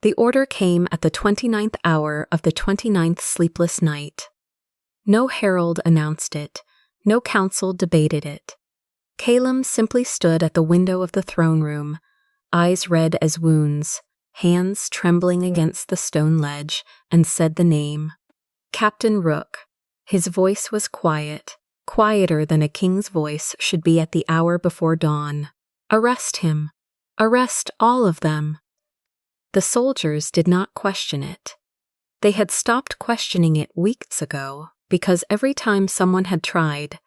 The order came at the 29th hour of the 29th sleepless night. No herald announced it, no council debated it. Calum simply stood at the window of the throne room, eyes red as wounds, hands trembling against the stone ledge, and said the name. Captain Rook. His voice was quiet, quieter than a king's voice should be at the hour before dawn. Arrest him. Arrest all of them. The soldiers did not question it. They had stopped questioning it weeks ago because every time someone had tried,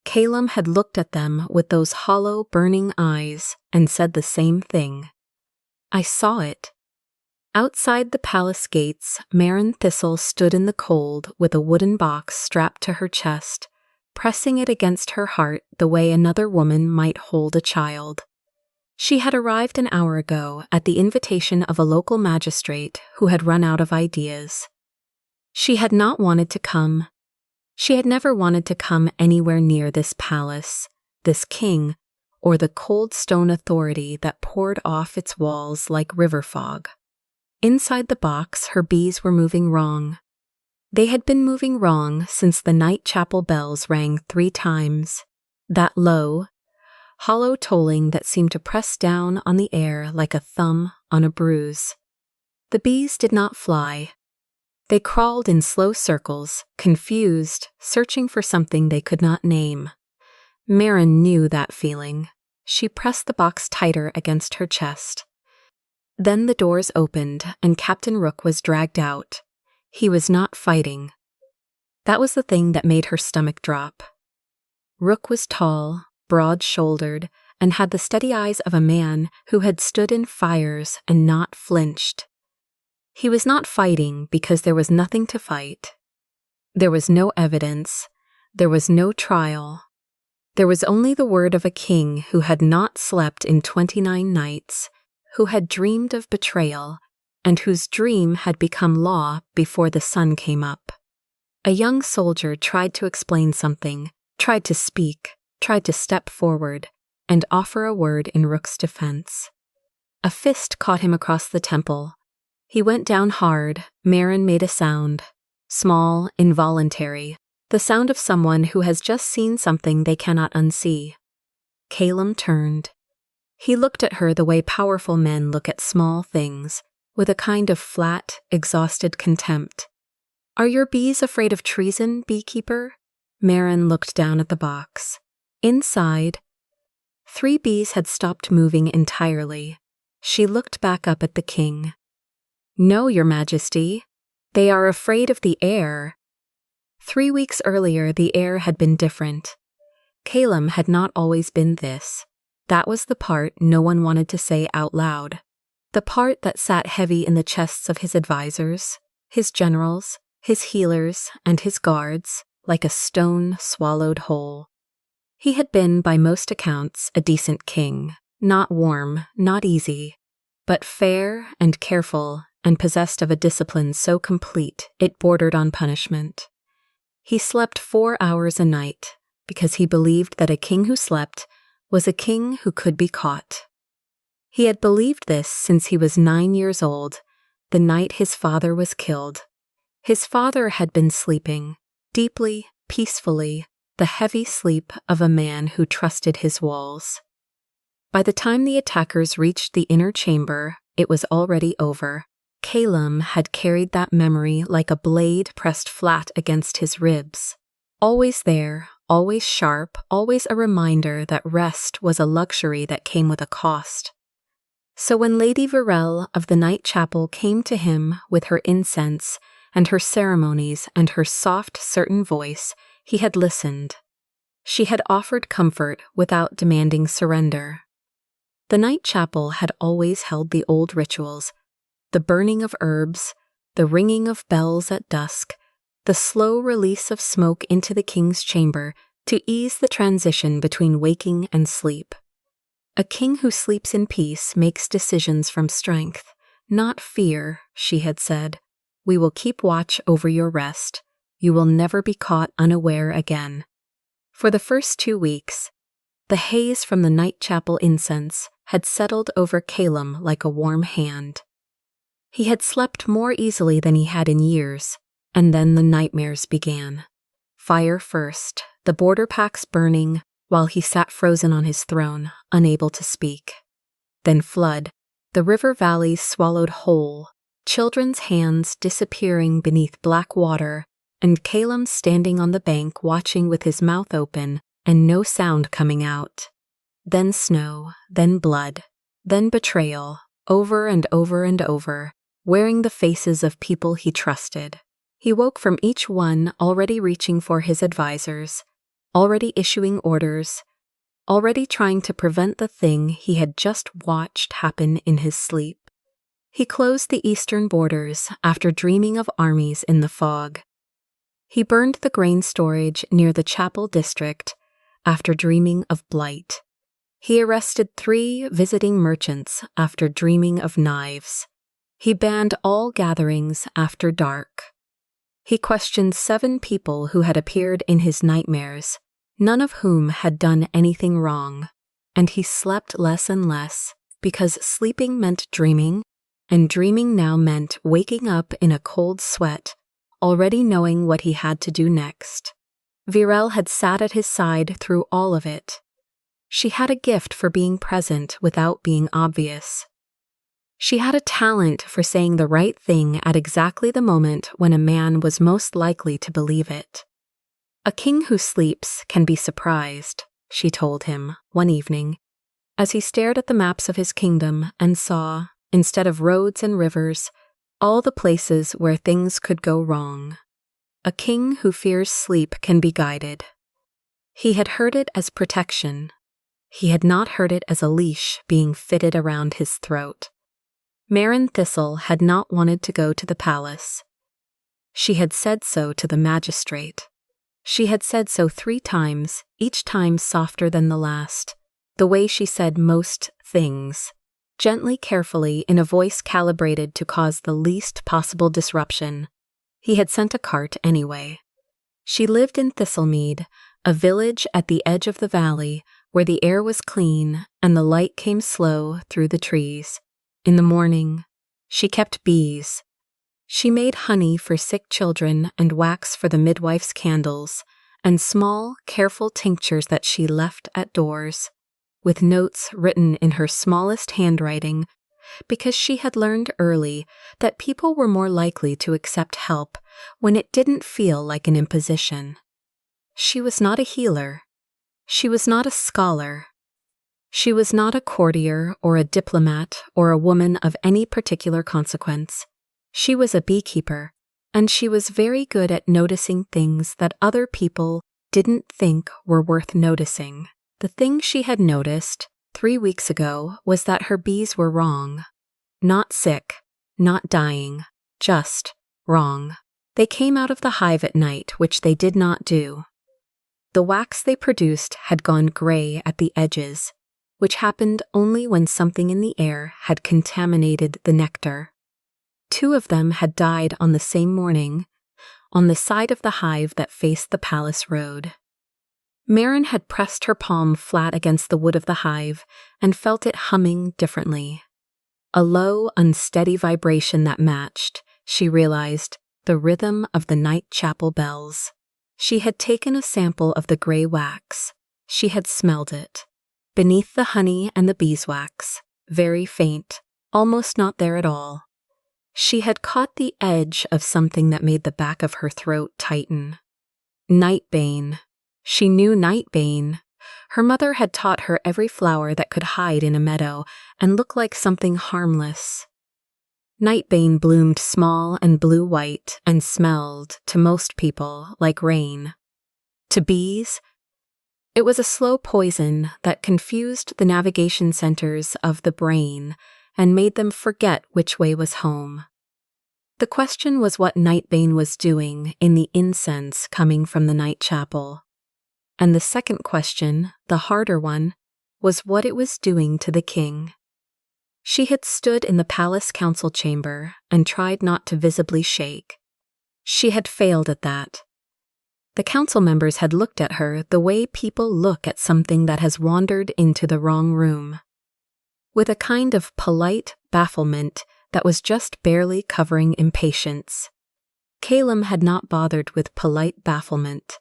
Calum had looked at them with those hollow, burning eyes and said the same thing. I saw it. Outside the palace gates, Marin Thistle stood in the cold with a wooden box strapped to her chest, pressing it against her heart the way another woman might hold a child. She had arrived an hour ago at the invitation of a local magistrate who had run out of ideas. She had not wanted to come. She had never wanted to come anywhere near this palace, this king, or the cold stone authority that poured off its walls like river fog. Inside the box, her bees were moving wrong. They had been moving wrong since the night chapel bells rang 3 times. That low, hollow tolling that seemed to press down on the air like a thumb on a bruise. The bees did not fly. They crawled in slow circles, confused, searching for something they could not name. Marin knew that feeling. She pressed the box tighter against her chest. Then the doors opened and Captain Rook was dragged out. He was not fighting. That was the thing that made her stomach drop. Rook was tall, broad-shouldered, and had the steady eyes of a man who had stood in fires and not flinched. He was not fighting because there was nothing to fight. There was no evidence. There was no trial. There was only the word of a king who had not slept in 29 nights, who had dreamed of betrayal, and whose dream had become law before the sun came up. A young soldier tried to explain something, tried to speak, tried to step forward, and offer a word in Rook's defense. A fist caught him across the temple. He went down hard. Marin made a sound, small, involuntary, the sound of someone who has just seen something they cannot unsee. Calum turned. He looked at her the way powerful men look at small things, with a kind of flat, exhausted contempt. Are your bees afraid of treason, Beekeeper? Marin looked down at the box. Inside, 3 bees had stopped moving entirely. She looked back up at the king. No, your majesty. They are afraid of the air. 3 weeks earlier, the air had been different. Calum had not always been this. That was the part no one wanted to say out loud. The part that sat heavy in the chests of his advisors, his generals, his healers, and his guards, like a stone swallowed whole. He had been, by most accounts, a decent king, not warm, not easy, but fair and careful and possessed of a discipline so complete it bordered on punishment. He slept 4 hours a night because he believed that a king who slept was a king who could be caught. He had believed this since he was 9 years old, the night his father was killed. His father had been sleeping, deeply, peacefully, the heavy sleep of a man who trusted his walls. By the time the attackers reached the inner chamber, it was already over. Calum had carried that memory like a blade pressed flat against his ribs. Always there, always sharp, always a reminder that rest was a luxury that came with a cost. So when Lady Virel of the night chapel came to him with her incense and her ceremonies and her soft, certain voice, he had listened. She had offered comfort without demanding surrender. The night chapel had always held the old rituals, the burning of herbs, the ringing of bells at dusk, the slow release of smoke into the king's chamber to ease the transition between waking and sleep. A king who sleeps in peace makes decisions from strength, not fear, she had said. We will keep watch over your rest. You will never be caught unaware again. For the first 2 weeks, the haze from the night chapel incense had settled over Calum like a warm hand. He had slept more easily than he had in years, and then the nightmares began. Fire first, the border packs burning, while he sat frozen on his throne, unable to speak. Then flood, the river valleys swallowed whole, children's hands disappearing beneath black water, and Calum standing on the bank watching with his mouth open and no sound coming out. Then snow, then blood, then betrayal, over and over and over, wearing the faces of people he trusted. He woke from each one already reaching for his advisors, already issuing orders, already trying to prevent the thing he had just watched happen in his sleep. He closed the eastern borders after dreaming of armies in the fog. He burned the grain storage near the Chapel district after dreaming of blight. He arrested 3 visiting merchants after dreaming of knives. He banned all gatherings after dark. He questioned 7 people who had appeared in his nightmares, none of whom had done anything wrong, and he slept less and less because sleeping meant dreaming, and dreaming now meant waking up in a cold sweat, already knowing what he had to do next. Virel had sat at his side through all of it. She had a gift for being present without being obvious. She had a talent for saying the right thing at exactly the moment when a man was most likely to believe it. A king who sleeps can be surprised, she told him one evening, as he stared at the maps of his kingdom and saw, instead of roads and rivers, all the places where things could go wrong. A king who fears sleep can be guided. He had heard it as protection. He had not heard it as a leash being fitted around his throat. Marin Thistle had not wanted to go to the palace. She had said so to the magistrate. She had said so 3 times, each time softer than the last, the way she said most things, gently, carefully, in a voice calibrated to cause the least possible disruption. He had sent a cart anyway. She lived in Thistlemead, a village at the edge of the valley where the air was clean and the light came slow through the trees. In the morning, she kept bees. She made honey for sick children and wax for the midwife's candles, and small, careful tinctures that she left at doors, with notes written in her smallest handwriting, because she had learned early that people were more likely to accept help when it didn't feel like an imposition. She was not a healer. She was not a scholar. She was not a courtier or a diplomat or a woman of any particular consequence. She was a beekeeper, and she was very good at noticing things that other people didn't think were worth noticing. The thing she had noticed 3 weeks ago was that her bees were wrong. Not sick, not dying, just wrong. They came out of the hive at night, which they did not do. The wax they produced had gone gray at the edges, which happened only when something in the air had contaminated the nectar. 2 of them had died on the same morning, on the side of the hive that faced the palace road. Marin had pressed her palm flat against the wood of the hive and felt it humming differently. A low, unsteady vibration that matched, she realized, the rhythm of the night chapel bells. She had taken a sample of the gray wax. She had smelled it. Beneath the honey and the beeswax, very faint, almost not there at all. She had caught the edge of something that made the back of her throat tighten. Nightbane. She knew nightbane. Her mother had taught her every flower that could hide in a meadow and look like something harmless. Nightbane bloomed small and blue-white and smelled, to most people, like rain. To bees, it was a slow poison that confused the navigation centers of the brain and made them forget which way was home. The question was what Nightbane was doing in the incense coming from the night chapel. And the second question, the harder one, was what it was doing to the king. She had stood in the palace council chamber and tried not to visibly shake. She had failed at that. The council members had looked at her the way people look at something that has wandered into the wrong room. With a kind of polite bafflement, that was just barely covering impatience. Calum had not bothered with polite bafflement.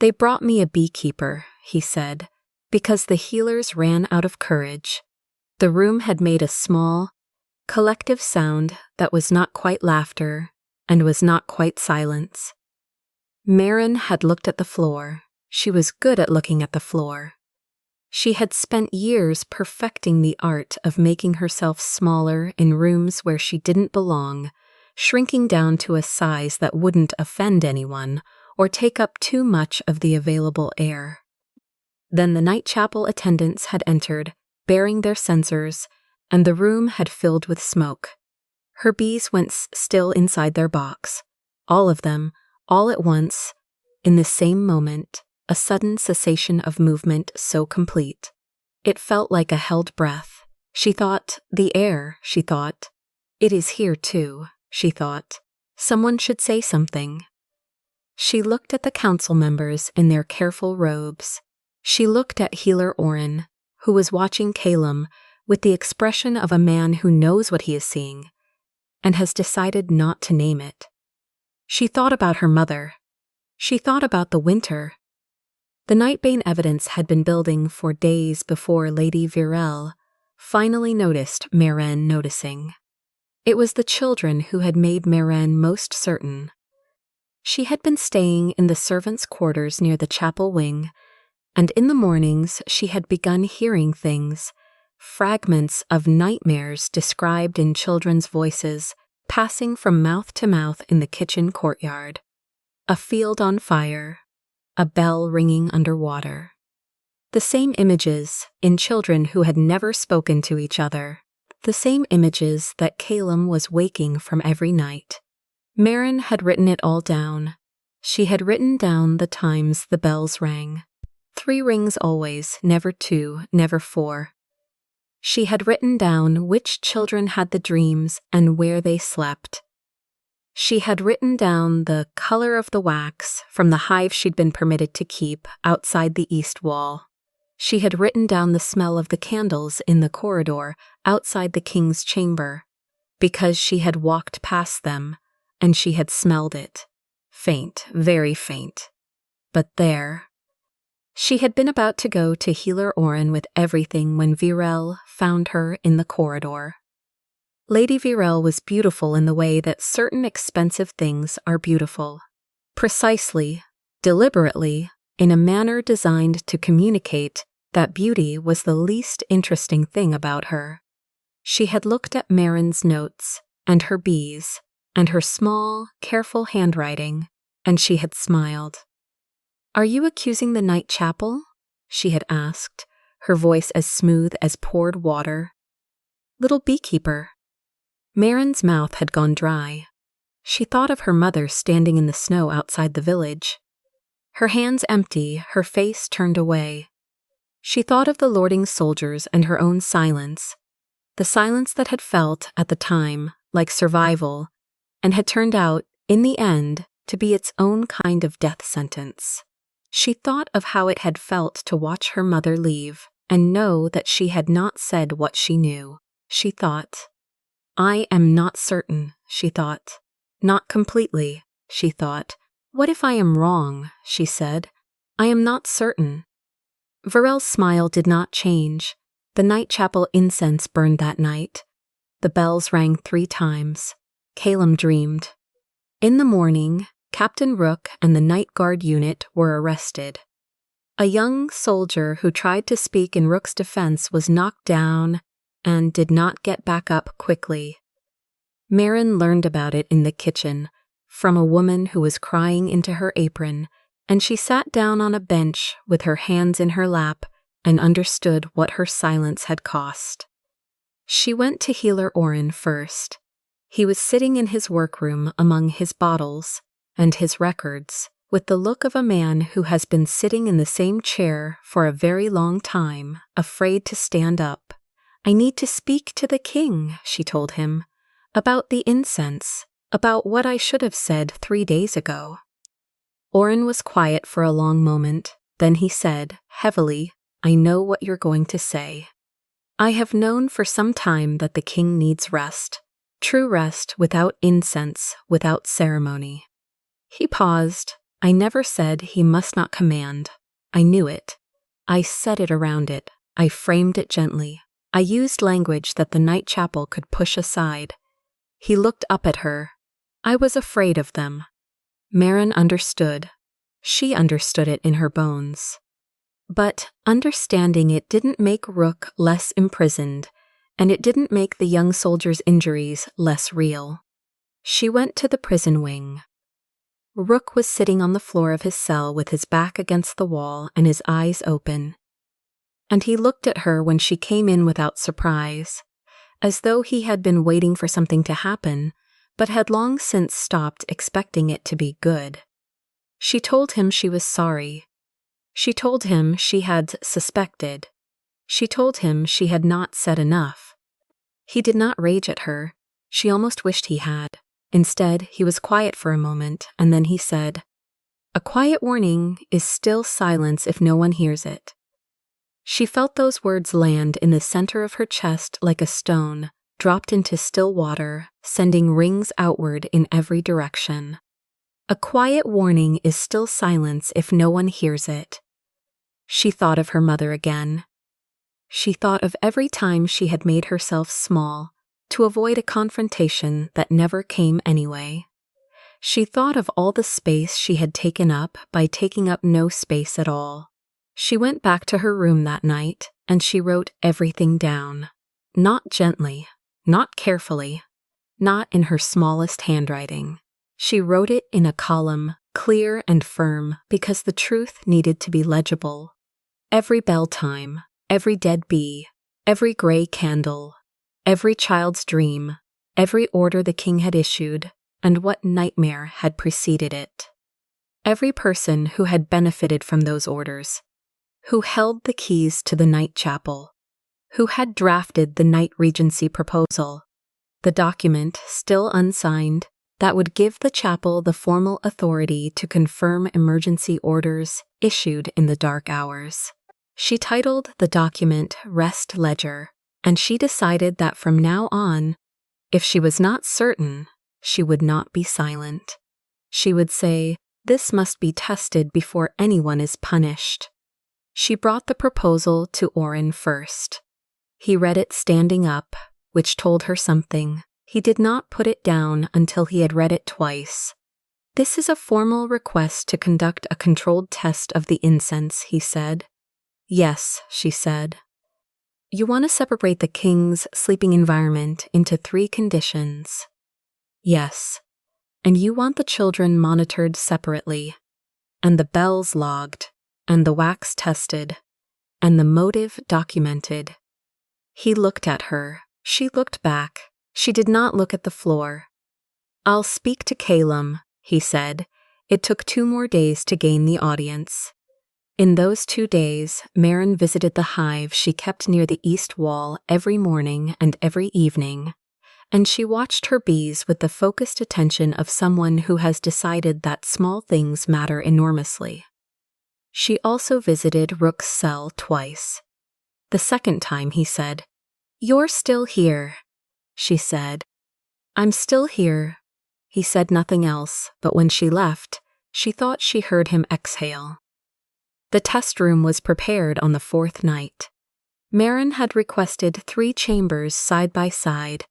"They brought me a beekeeper," he said, because the healers ran out of courage. The room had made a small, collective sound that was not quite laughter and was not quite silence. Marin had looked at the floor. She was good at looking at the floor. She had spent years perfecting the art of making herself smaller in rooms where she didn't belong, shrinking down to a size that wouldn't offend anyone or take up too much of the available air. Then the night chapel attendants had entered, bearing their censers, and the room had filled with smoke. Her bees went still inside their box, all of them, all at once, in the same moment, a sudden cessation of movement so complete. It felt like a held breath. She thought, the air, she thought. It is here too, she thought. Someone should say something. She looked at the council members in their careful robes. She looked at Healer Orin, who was watching Calum with the expression of a man who knows what he is seeing and has decided not to name it. She thought about her mother. She thought about the winter. The Nightbane evidence had been building for days before Lady Virel finally noticed Meren noticing. It was the children who had made Meren most certain. She had been staying in the servants' quarters near the chapel wing, and in the mornings she had begun hearing things, fragments of nightmares described in children's voices, passing from mouth to mouth in the kitchen courtyard. A field on fire, a bell ringing underwater. The same images in children who had never spoken to each other, the same images that Calum was waking from every night. Meren had written it all down. She had written down the times the bells rang. 3 rings always, never 2, never 4. She had written down which children had the dreams and where they slept. She had written down the color of the wax from the hive she'd been permitted to keep outside the east wall. She had written down the smell of the candles in the corridor outside the king's chamber, because she had walked past them, and she had smelled it. Faint, very faint. But there. She had been about to go to Healer Orin with everything when Virel found her in the corridor. Lady Virel was beautiful in the way that certain expensive things are beautiful. Precisely, deliberately, in a manner designed to communicate that beauty was the least interesting thing about her. She had looked at Meren's notes, and her bees, and her small, careful handwriting, and she had smiled. "Are you accusing the night chapel?" she had asked, her voice as smooth as poured water. "Little Beekeeper." Meren's mouth had gone dry. She thought of her mother standing in the snow outside the village. Her hands empty, her face turned away. She thought of the lording soldiers and her own silence, the silence that had felt, at the time, like survival, and had turned out, in the end, to be its own kind of death sentence. She thought of how it had felt to watch her mother leave and know that she had not said what she knew. She thought, "I am not certain," she thought. "Not completely," she thought. "What if I am wrong?" she said. "I am not certain." Virel's smile did not change. The night chapel incense burned that night. The bells rang 3 times. Calum dreamed. In the morning, Captain Rook and the Night Guard unit were arrested. A young soldier who tried to speak in Rook's defense was knocked down and did not get back up quickly. Meren learned about it in the kitchen, from a woman who was crying into her apron, and she sat down on a bench with her hands in her lap and understood what her silence had cost. She went to Healer Orin first. He was sitting in his workroom among his bottles and his records, with the look of a man who has been sitting in the same chair for a very long time, afraid to stand up. "I need to speak to the king," she told him, "about the incense, about what I should have said 3 days ago." Orin was quiet for a long moment. Then he said, heavily, "I know what you're going to say. I have known for some time that the king needs rest. True rest without incense, without ceremony. He paused. I never said he must not command. I knew it. I set it around it. I framed it gently. I used language that the night chapel could push aside. He looked up at her. I was afraid of them. Marin understood. She understood it in her bones. But understanding it didn't make Rook less imprisoned, and it didn't make the young soldier's injuries less real. She went to the prison wing. Rook was sitting on the floor of his cell with his back against the wall and his eyes open. And he looked at her when she came in without surprise, as though he had been waiting for something to happen, but had long since stopped expecting it to be good. She told him she was sorry. She told him she had suspected. She told him she had not said enough. He did not rage at her. She almost wished he had. Instead, he was quiet for a moment, and then he said, "A quiet warning is still silence if no one hears it." She felt those words land in the center of her chest like a stone, dropped into still water, sending rings outward in every direction. A quiet warning is still silence if no one hears it. She thought of her mother again. She thought of every time she had made herself small to avoid a confrontation that never came anyway. She thought of all the space she had taken up by taking up no space at all. She went back to her room that night, and she wrote everything down. Not gently, not carefully, not in her smallest handwriting. She wrote it in a column, clear and firm, because the truth needed to be legible. Every bell time, every dead bee, every gray candle, every child's dream, every order the king had issued, and what nightmare had preceded it. Every person who had benefited from those orders, who held the keys to the night chapel, who had drafted the night regency proposal, the document, still unsigned, that would give the chapel the formal authority to confirm emergency orders issued in the dark hours. She titled the document Rest Ledger, and she decided that from now on, if she was not certain, she would not be silent. She would say, "This must be tested before anyone is punished." She brought the proposal to Oren first. He read it standing up, which told her something. He did not put it down until he had read it twice. "This is a formal request to conduct a controlled test of the incense," he said. "Yes," she said. "You want to separate the king's sleeping environment into 3 conditions." "Yes. And you want the children monitored separately, and the bells logged, and the wax tested, and the motive documented." He looked at her. She looked back. She did not look at the floor. "I'll speak to Calum," he said. It took 2 more days to gain the audience. In those 2 days, Marin visited the hive she kept near the east wall every morning and every evening, and she watched her bees with the focused attention of someone who has decided that small things matter enormously. She also visited Rook's cell twice. The second time he said, "You're still here," she said. "I'm still here." He said nothing else, but when she left, she thought she heard him exhale. The test room was prepared on the 4th night. Marin had requested 3 chambers side by side.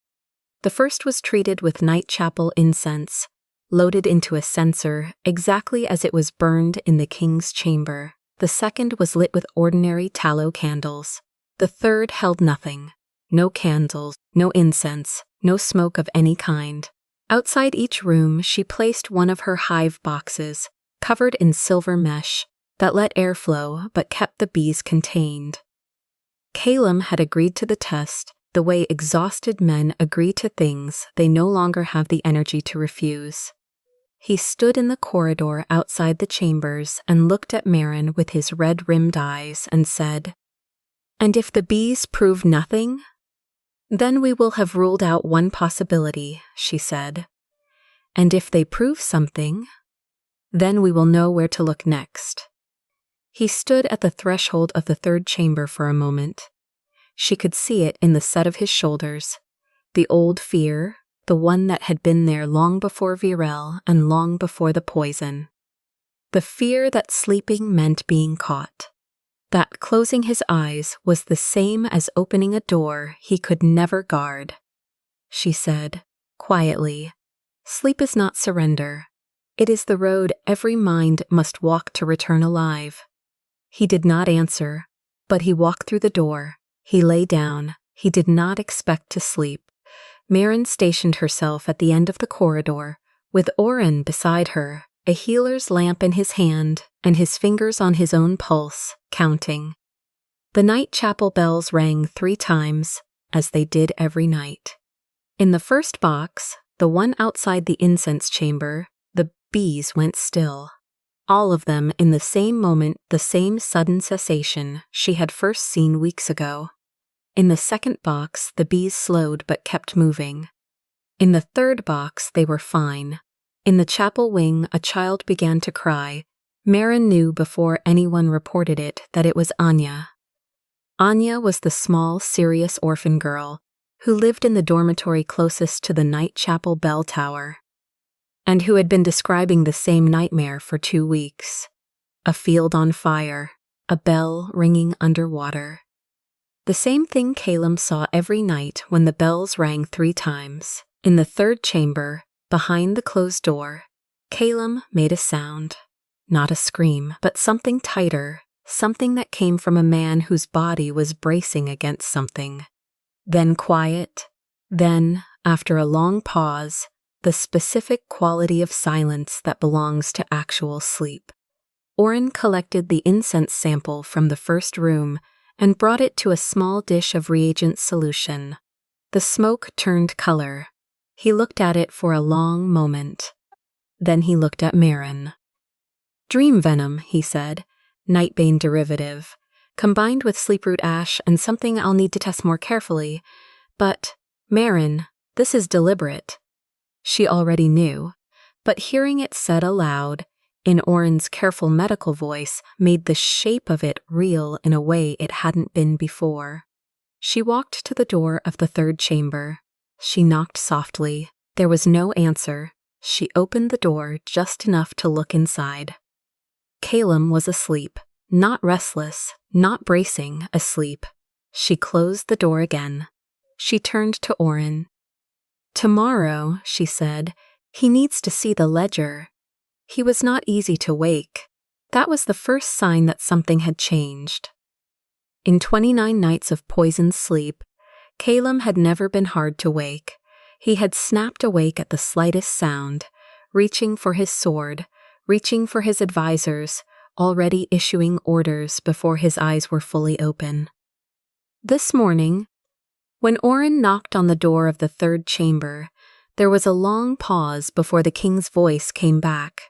The first was treated with night chapel incense, loaded into a censer exactly as it was burned in the king's chamber. The second was lit with ordinary tallow candles. The third held nothing. No candles, no incense, no smoke of any kind. Outside each room, she placed one of her hive boxes, covered in silver mesh, that let air flow but kept the bees contained. Calum had agreed to the test the way exhausted men agree to things they no longer have the energy to refuse. He stood in the corridor outside the chambers and looked at Marin with his red-rimmed eyes and said, "And if the bees prove nothing? Then we will have ruled out one possibility," she said. "And if they prove something, then we will know where to look next." He stood at the threshold of the 3rd chamber for a moment. She could see it in the set of his shoulders, the old fear, the one that had been there long before Virel and long before the poison. The fear that sleeping meant being caught. That closing his eyes was the same as opening a door he could never guard. She said, quietly, "Sleep is not surrender. It is the road every mind must walk to return alive." He did not answer, but he walked through the door. He lay down. He did not expect to sleep. Maren stationed herself at the end of the corridor, with Oren beside her, a healer's lamp in his hand and his fingers on his own pulse, counting. The night chapel bells rang 3 times, as they did every night. In the first box, the one outside the incense chamber, the bees went still. All of them in the same moment, the same sudden cessation she had first seen weeks ago. In the second box, the bees slowed but kept moving. In the third box, they were fine. In the chapel wing, a child began to cry. Maren knew before anyone reported it that it was Anya. Anya was the small, serious orphan girl who lived in the dormitory closest to the night chapel bell tower, and who had been describing the same nightmare for 2 weeks. A field on fire, a bell ringing underwater. The same thing Calum saw every night when the bells rang 3 times. In the third chamber, behind the closed door, Calum made a sound. Not a scream, but something tighter, something that came from a man whose body was bracing against something. Then quiet. Then, after a long pause, the specific quality of silence that belongs to actual sleep. Oren collected the incense sample from the first room and brought it to a small dish of reagent solution. The smoke turned color. He looked at it for a long moment. Then he looked at Maren. "Dream venom," he said, nightbane derivative, combined with sleeproot ash and something I'll need to test more carefully. But, Maren, this is deliberate. She already knew, but hearing it said aloud, in Oren's careful medical voice, made the shape of it real in a way it hadn't been before. She walked to the door of the third chamber. She knocked softly. There was no answer. She opened the door just enough to look inside. Calum was asleep, not restless, not bracing, asleep. She closed the door again. She turned to Oren. "Tomorrow," she said, "he needs to see the ledger." He was not easy to wake. That was the first sign that something had changed. In 29 nights of poisoned sleep, Calum had never been hard to wake. He had snapped awake at the slightest sound, reaching for his sword, reaching for his advisors, already issuing orders before his eyes were fully open. This morning, when Oren knocked on the door of the third chamber, there was a long pause before the king's voice came back,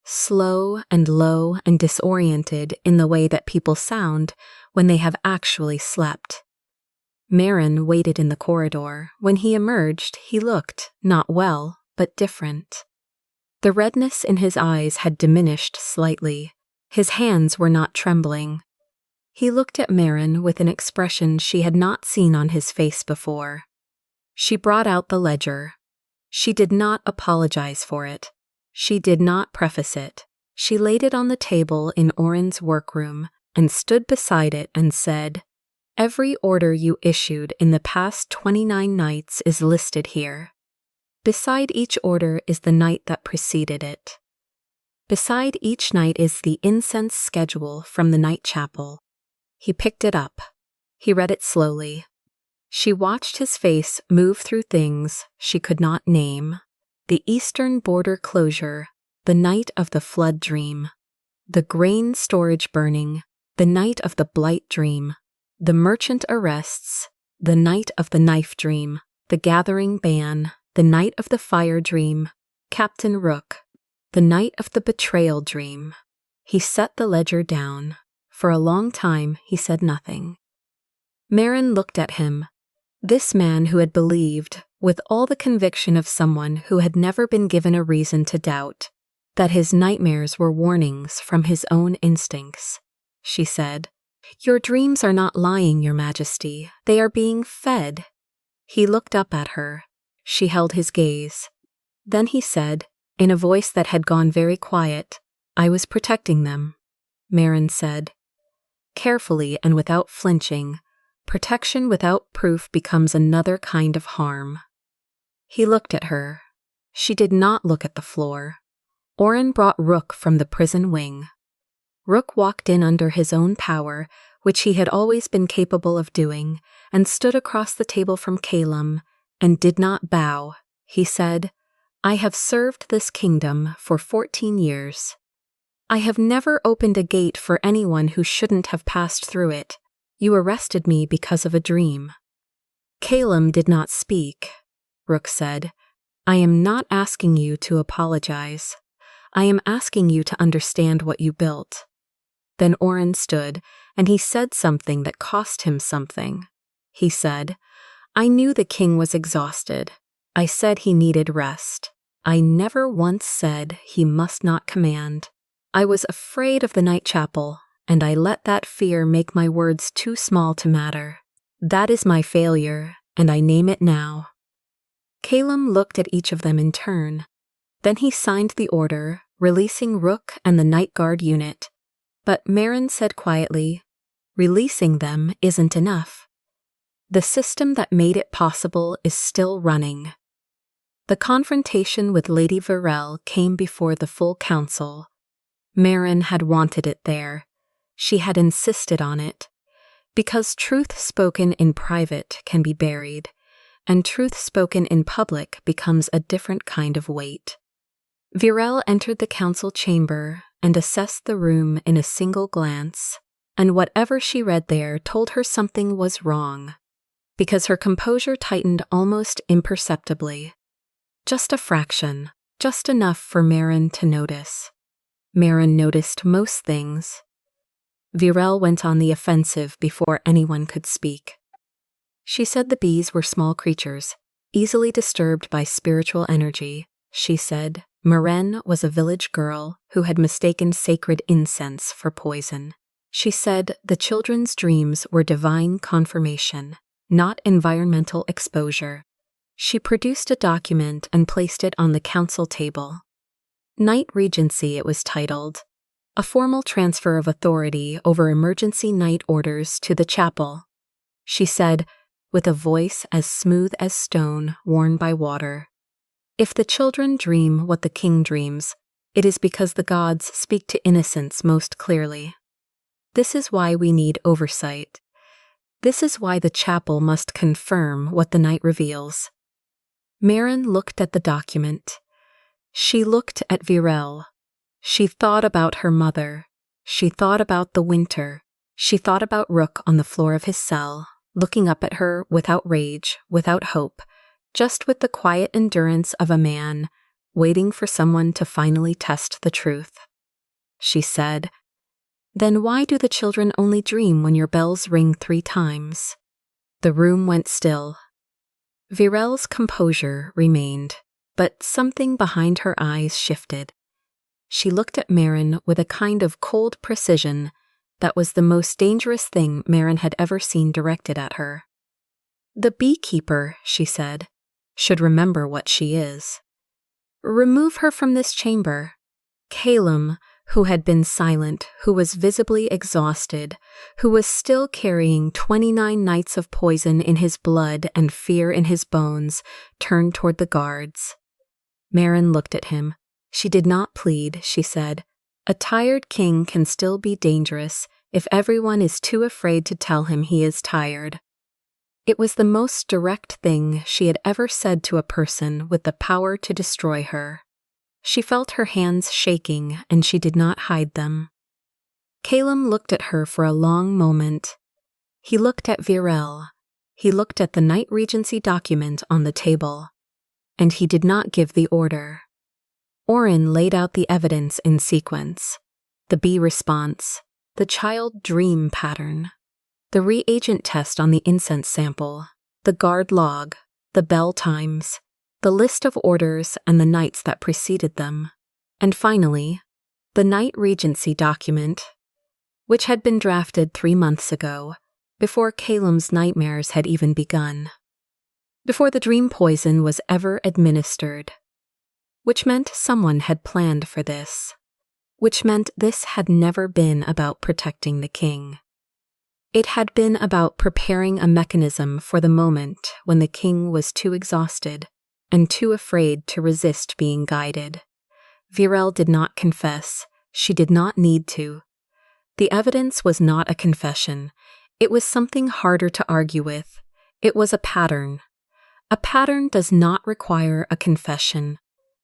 slow and low and disoriented in the way that people sound when they have actually slept. Maren waited in the corridor. When he emerged, he looked, not well, but different. The redness in his eyes had diminished slightly. His hands were not trembling. He looked at Maren with an expression she had not seen on his face before. She brought out the ledger. She did not apologize for it. She did not preface it. She laid it on the table in Oren's workroom and stood beside it and said, "Every order you issued in the past 29 nights is listed here. Beside each order is the night that preceded it. Beside each night is the incense schedule from the night chapel." He picked it up. He read it slowly. She watched his face move through things she could not name. The eastern border closure, the night of the flood dream. The grain storage burning, the night of the blight dream. The merchant arrests, the night of the knife dream. The gathering ban, the night of the fire dream. Captain Rook, the night of the betrayal dream. He set the ledger down. For a long time, he said nothing. Maren looked at him. This man who had believed, with all the conviction of someone who had never been given a reason to doubt, that his nightmares were warnings from his own instincts. She said, "Your dreams are not lying, Your Majesty. They are being fed." He looked up at her. She held his gaze. Then he said, in a voice that had gone very quiet, "I was protecting them." Marin said, carefully and without flinching, "Protection without proof becomes another kind of harm." He looked at her. She did not look at the floor. Oren brought Rook from the prison wing. Rook walked in under his own power, which he had always been capable of doing, and stood across the table from Calum, and did not bow. He said, "I have served this kingdom for 14 years. I have never opened a gate for anyone who shouldn't have passed through it. You arrested me because of a dream." Calum did not speak. Rook said, "I am not asking you to apologize. I am asking you to understand what you built." Then Oren stood, and he said something that cost him something. He said, "I knew the king was exhausted. I said he needed rest. I never once said he must not command. I was afraid of the night chapel, and I let that fear make my words too small to matter. That is my failure, and I name it now." Calum looked at each of them in turn. Then he signed the order, releasing Rook and the night guard unit. But Marin said quietly, "Releasing them isn't enough. The system that made it possible is still running." The confrontation with Lady Varel came before the full council. Marin had wanted it there. She had insisted on it. Because truth spoken in private can be buried, and truth spoken in public becomes a different kind of weight. Virel entered the council chamber and assessed the room in a single glance, and whatever she read there told her something was wrong, because her composure tightened almost imperceptibly. Just a fraction, just enough for Marin to notice. Marin noticed most things. Virel went on the offensive before anyone could speak. She said the bees were small creatures, easily disturbed by spiritual energy. She said Maren was a village girl who had mistaken sacred incense for poison. She said the children's dreams were divine confirmation, not environmental exposure. She produced a document and placed it on the council table. Night Regency, it was titled, a formal transfer of authority over emergency night orders to the chapel. She said, with a voice as smooth as stone worn by water, "If the children dream what the king dreams, it is because the gods speak to innocence most clearly. This is why we need oversight. This is why the chapel must confirm what the night reveals." Marin looked at the document. She looked at Virel. She thought about her mother. She thought about the winter. She thought about Rook on the floor of his cell, looking up at her without rage, without hope, just with the quiet endurance of a man waiting for someone to finally test the truth. She said, "Then why do the children only dream when your bells ring 3 times?" The room went still. Virel's composure remained, but something behind her eyes shifted. She looked at Marin with a kind of cold precision that was the most dangerous thing Marin had ever seen directed at her. "The Beekeeper," she said, "should remember what she is. Remove her from this chamber." Calum, who had been silent, who was visibly exhausted, who was still carrying 29 nights of poison in his blood and fear in his bones, turned toward the guards. Marin looked at him. She did not plead, she said. A tired king can still be dangerous if everyone is too afraid to tell him he is tired. It was the most direct thing she had ever said to a person with the power to destroy her. She felt her hands shaking, and she did not hide them. Calum looked at her for a long moment. He looked at Virel. He looked at the Night Regency document on the table. And he did not give the order. Oren laid out the evidence in sequence. The bee response, the child dream pattern, the reagent test on the incense sample, the guard log, the bell times, the list of orders and the nights that preceded them, and finally, the Night Regency document, which had been drafted 3 months ago, before Calum's nightmares had even begun. before the dream poison was ever administered, which meant someone had planned for this, which meant this had never been about protecting the king. It had been about preparing a mechanism for the moment when the king was too exhausted and too afraid to resist being guided. Virel did not confess. She did not need to. The evidence was not a confession. It was something harder to argue with. It was a pattern. A pattern does not require a confession.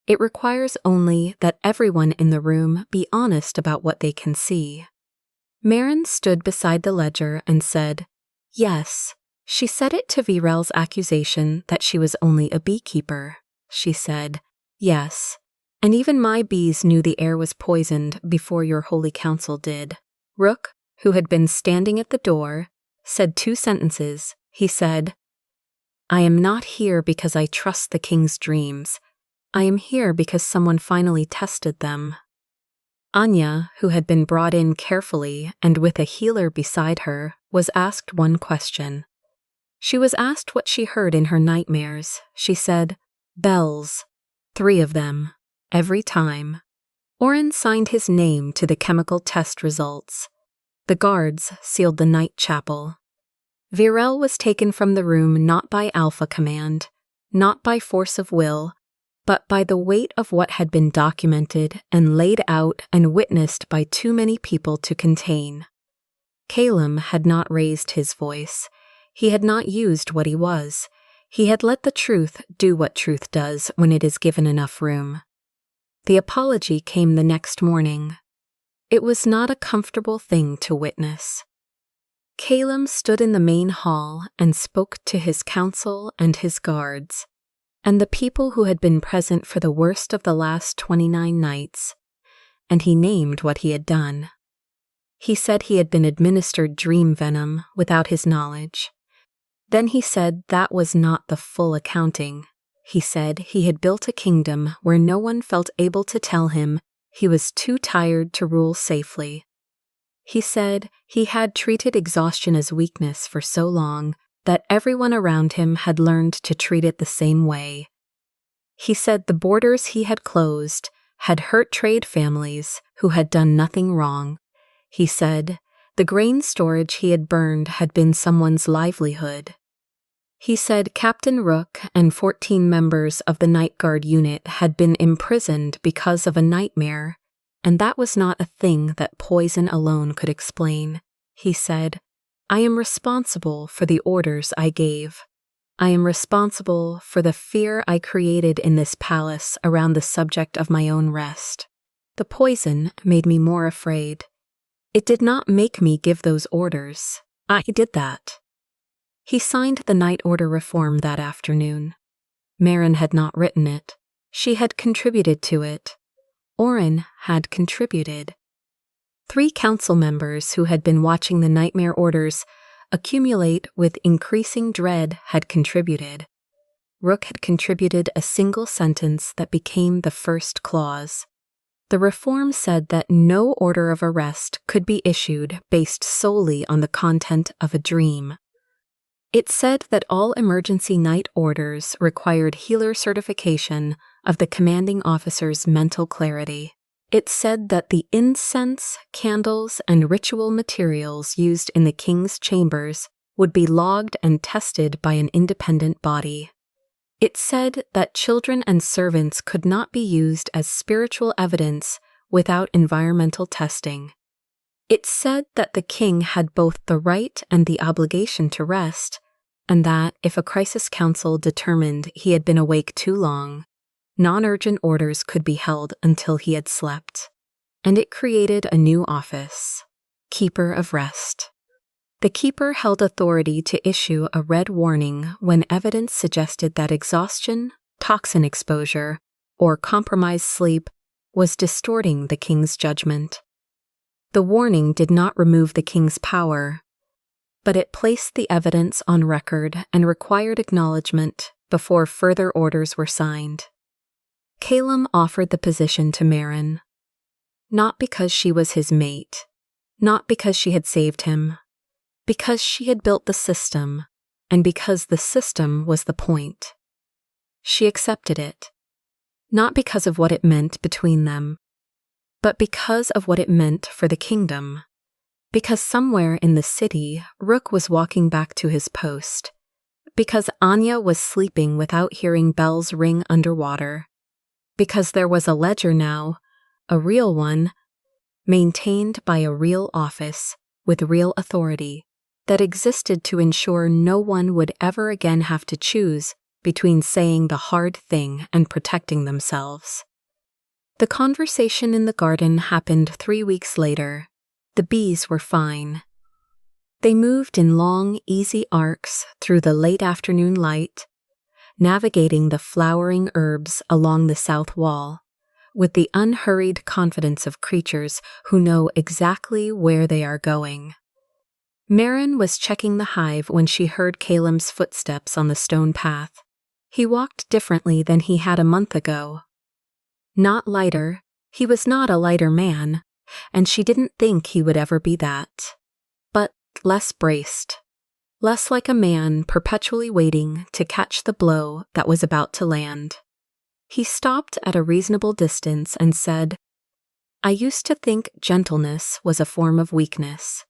It requires only that everyone in the room be honest about what they can see. Maren stood beside the ledger and said, "Yes." She said it to Virel's accusation that she was only a beekeeper. She said, "Yes, and even my bees knew the air was poisoned before your holy council did." Rook, who had been standing at the door, said 2 sentences. He said, "I am not here because I trust the king's dreams. I am here because someone finally tested them." Anya, who had been brought in carefully and with a healer beside her, was asked one question. She was asked what she heard in her nightmares. She said, "Bells. 3 of them. Every time." Oren signed his name to the chemical test results. The guards sealed the night chapel. Virel was taken from the room not by alpha command, not by force of will, but by the weight of what had been documented and laid out and witnessed by too many people to contain. Calum had not raised his voice. He had not used what he was. He had let the truth do what truth does when it is given enough room. The apology came the next morning. It was not a comfortable thing to witness. Calum stood in the main hall and spoke to his council and his guards, and the people who had been present for the worst of the last 29 nights, and he named what he had done. He said he had been administered dream venom without his knowledge. Then he said that was not the full accounting. He said he had built a kingdom where no one felt able to tell him he was too tired to rule safely. He said he had treated exhaustion as weakness for so long that everyone around him had learned to treat it the same way. He said the borders he had closed had hurt trade families who had done nothing wrong. He said the grain storage he had burned had been someone's livelihood. He said Captain Rook and 14 members of the Night Guard unit had been imprisoned because of a nightmare, and that was not a thing that poison alone could explain. He said, "I am responsible for the orders I gave. I am responsible for the fear I created in this palace around the subject of my own rest. The poison made me more afraid. It did not make me give those orders. I did that." He signed the night order reform that afternoon. Maren had not written it. She had contributed to it. Oren had contributed. 3 council members who had been watching the nightmare orders accumulate with increasing dread had contributed. Rook had contributed a single sentence that became the first clause. The reform said that no order of arrest could be issued based solely on the content of a dream. It said that all emergency night orders required healer certification of the commanding officer's mental clarity. It said that the incense, candles, and ritual materials used in the king's chambers would be logged and tested by an independent body. It said that children and servants could not be used as spiritual evidence without environmental testing. It said that the king had both the right and the obligation to rest, and that if a crisis council determined he had been awake too long, non-urgent orders could be held until he had slept. And it created a new office, Keeper of Rest. The Keeper held authority to issue a red warning when evidence suggested that exhaustion, toxin exposure, or compromised sleep was distorting the king's judgment. The warning did not remove the king's power, but it placed the evidence on record and required acknowledgement before further orders were signed. Calum offered the position to Maren, not because she was his mate, not because she had saved him, because she had built the system, and because the system was the point. She accepted it, not because of what it meant between them, but because of what it meant for the kingdom. Because somewhere in the city, Rook was walking back to his post. Because Anya was sleeping without hearing bells ring underwater. Because there was a ledger now, a real one, maintained by a real office with real authority, that existed to ensure no one would ever again have to choose between saying the hard thing and protecting themselves. The conversation in the garden happened 3 weeks later. The bees were fine. They moved in long, easy arcs through the late afternoon light, navigating the flowering herbs along the south wall, with the unhurried confidence of creatures who know exactly where they are going. Marin was checking the hive when she heard Calem's footsteps on the stone path. He walked differently than he had a month ago. Not lighter, he was not a lighter man, and she didn't think he would ever be that. But less braced, less like a man perpetually waiting to catch the blow that was about to land. He stopped at a reasonable distance and said, "I used to think gentleness was a form of weakness.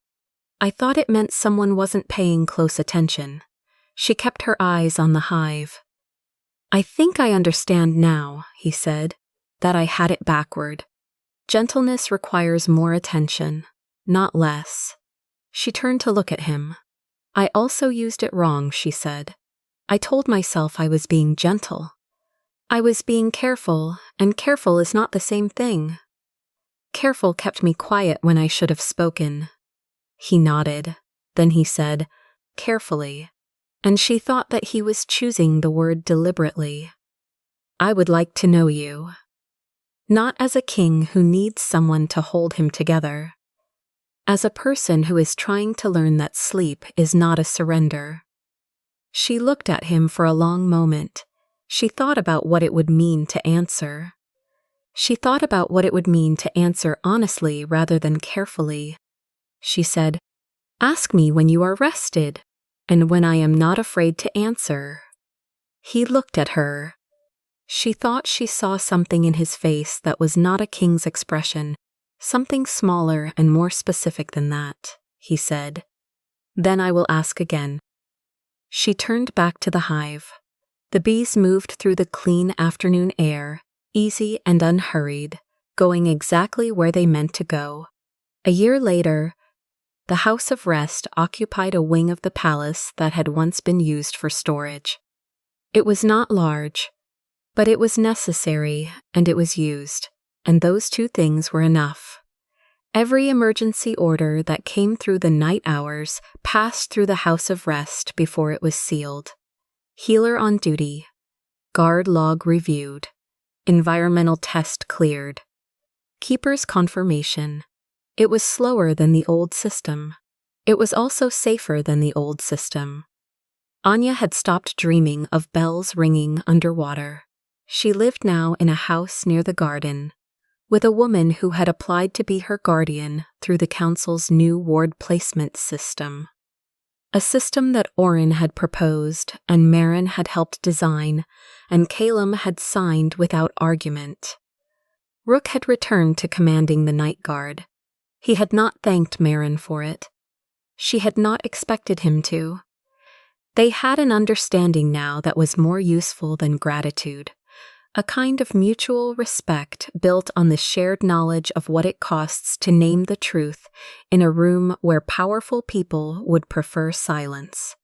I thought it meant someone wasn't paying close attention." She kept her eyes on the hive. "I think I understand now," he said, "that I had it backward. Gentleness requires more attention, not less." She turned to look at him. "I also used it wrong," she said. "I told myself I was being gentle. I was being careful, and careful is not the same thing. Careful kept me quiet when I should have spoken." He nodded. Then he said, "Carefully," and she thought that he was choosing the word deliberately. "I would like to know you. Not as a king who needs someone to hold him together. As a person who is trying to learn that sleep is not a surrender." She looked at him for a long moment. She thought about what it would mean to answer. She thought about what it would mean to answer honestly rather than carefully. She said, "Ask me when you are rested, and when I am not afraid to answer." He looked at her. She thought she saw something in his face that was not a king's expression, something smaller and more specific than that. He said, "Then I will ask again." She turned back to the hive. The bees moved through the clean afternoon air, easy and unhurried, going exactly where they meant to go. A year later, the House of Rest occupied a wing of the palace that had once been used for storage. It was not large, but it was necessary, and it was used, and those two things were enough. Every emergency order that came through the night hours passed through the House of Rest before it was sealed. Healer on duty. Guard log reviewed. Environmental test cleared. Keeper's confirmation. It was slower than the old system. It was also safer than the old system. Anya had stopped dreaming of bells ringing underwater. She lived now in a house near the garden, with a woman who had applied to be her guardian through the council's new ward placement system. A system that Orin had proposed and Marin had helped design, and Calem had signed without argument. Rook had returned to commanding the night guard. He had not thanked Marin for it. She had not expected him to. They had an understanding now that was more useful than gratitude, a kind of mutual respect built on the shared knowledge of what it costs to name the truth in a room where powerful people would prefer silence.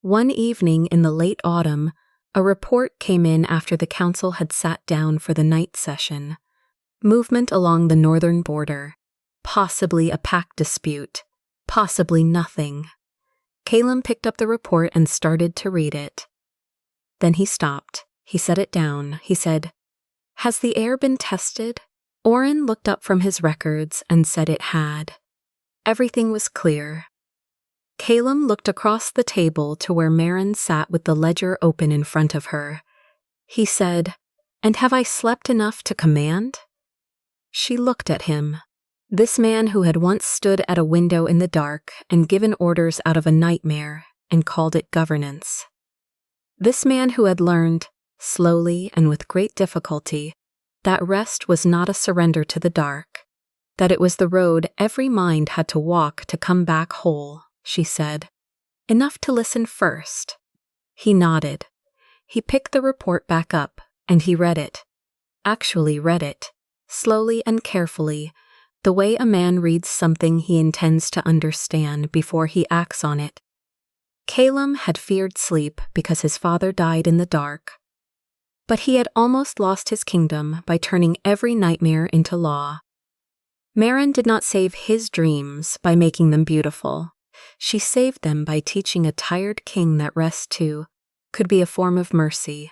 One evening in the late autumn, a report came in after the council had sat down for the night session. Movement along the northern border, possibly a pact dispute, possibly nothing. Calem picked up the report and started to read it. Then he stopped. He set it down. He said, "Has the air been tested?" Orin looked up from his records and said it had. Everything was clear. Calem looked across the table to where Marin sat with the ledger open in front of her. He said, "And have I slept enough to command?" She looked at him. This man who had once stood at a window in the dark and given orders out of a nightmare and called it governance. This man who had learned, slowly and with great difficulty, that rest was not a surrender to the dark, that it was the road every mind had to walk to come back whole, she said. Enough to listen first. He nodded. He picked the report back up, and he read it. Actually read it, slowly and carefully, the way a man reads something he intends to understand before he acts on it. Calum had feared sleep because his father died in the dark. But he had almost lost his kingdom by turning every nightmare into law. Marin did not save his dreams by making them beautiful. She saved them by teaching a tired king that rest, too, could be a form of mercy.